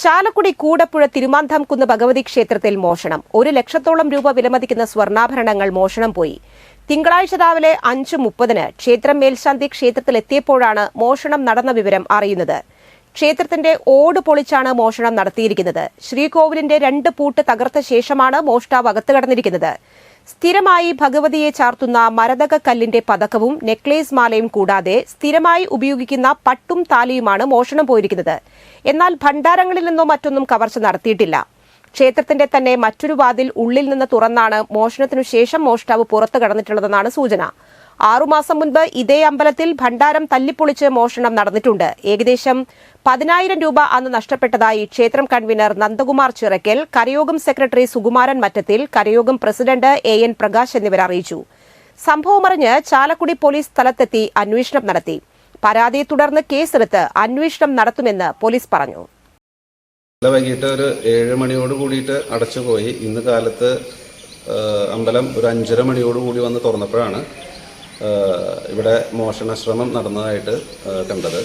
ചാലക്കുടി കൂടപ്പുഴ തിരുമാന്ധാംകുന്ന് ഭഗവതി ക്ഷേത്രത്തിൽ മോഷണം. 1 ലക്ഷത്തോളം രൂപ വിലമതിക്കുന്ന സ്വർണ്ണാഭരണങ്ങൾ മോഷണം പോയി. തിങ്കളാഴ്ച രാവിലെ 5:30 ക്ഷേത്രം മേൽശാന്തി ക്ഷേത്രത്തിലെത്തിയപ്പോഴാണ് മോഷണം നടന്ന വിവരം അറിയുന്നത്. ക്ഷേത്രത്തിന്റെ ഓട് പൊളിച്ചാണ് മോഷണം നടത്തിയിരിക്കുന്നത്. ശ്രീകോവിലിന്റെ 2 പൂട്ട് തകർത്ത ശേഷമാണ് മോഷ്ടാവ് അകത്ത് കടന്നിരിക്കുന്നത്. സ്ഥിരമായി ഭഗവതിയെ ചാർത്തുന്ന മരതകക്കല്ലിന്റെ പതക്കവും നെക്ലേസ് മാലയും കൂടാതെ സ്ഥിരമായി ഉപയോഗിക്കുന്ന പട്ടും താലിയുമാണ് മോഷണം പോയിരിക്കുന്നത്. എന്നാൽ ഭണ്ഡാരങ്ങളിൽ നിന്നോ മറ്റൊന്നും കവർച്ച നടത്തിയിട്ടില്ല. ക്ഷേത്രത്തിന്റെ തന്നെ മറ്റൊരു വാതിൽ ഉള്ളിൽ നിന്ന് തുറന്നാണ് മോഷണത്തിനു ശേഷം മോഷ്ടാവ് പുറത്തു കടന്നിട്ടുള്ളതെന്നാണ് സൂചന. 6 മാസം മുൻപ് ഇതേ അമ്പലത്തിൽ ഭണ്ഡാരം തല്ലിപ്പൊളിച്ച് മോഷണം നടന്നിട്ടുണ്ട്. ഏകദേശം 10,000 രൂപ അന്ന് നഷ്ടപ്പെട്ടതായി ക്ഷേത്രം കൺവീനർ നന്ദകുമാർ ചിറക്കൽ, കരയോഗം സെക്രട്ടറി സുകുമാരൻ മറ്റത്തിൽ, കരയോഗം പ്രസിഡന്റ് AN പ്രകാശ് എന്നിവർ അറിയിച്ചു. സംഭവമറിഞ്ഞ് ചാലക്കുടി പോലീസ് സ്ഥലത്തെത്തി അന്വേഷണം നടത്തി. പരാതിയെ തുടർന്ന് കേസെടുത്ത് അന്വേഷണം നടത്തുമെന്ന് പോലീസ് പറഞ്ഞു. വൈകിട്ട് ഒരു 7 മണിയോട് കൂടിയിട്ട് അടച്ചുപോയി. ഇന്ന് കാലത്ത് അമ്പലം ഒരു 5:30 മണിയോട് കൂടി വന്ന് തുറന്നപ്പോഴാണ് ഇവിടെ മോഷണശ്രമം നടന്നതായിട്ട് കണ്ടത്.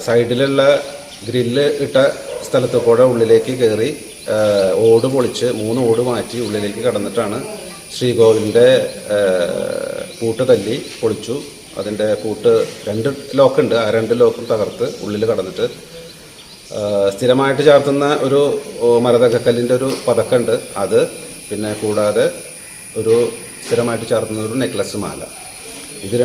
സൈഡിലുള്ള ഗ്രില്ല് ഇട്ട സ്ഥലത്ത് കൂടെ ഉള്ളിലേക്ക് കയറി ഓട് പൊളിച്ച് 3 ഓട് മാറ്റി ഉള്ളിലേക്ക് കടന്നിട്ടാണ് ശ്രീകോവിലിൻ്റെ പൂട്ട് തല്ലി പൊളിച്ചു. അതിൻ്റെ പൂട്ട് 2 ലോക്കുണ്ട്. ആ 2 ലോക്കും തകർത്ത് ഉള്ളിൽ കടന്നിട്ട് സ്ഥിരമായിട്ട് ചാർത്തുന്ന ഒരു മരതകക്കല്ലിൻ്റെ ഒരു പതക്കുണ്ട്, അത് പിന്നെ കൂടാതെ ഒരു സ്ഥിരമായിട്ട് ചാർത്തുന്ന ഒരു നെക്ലസ് മാല.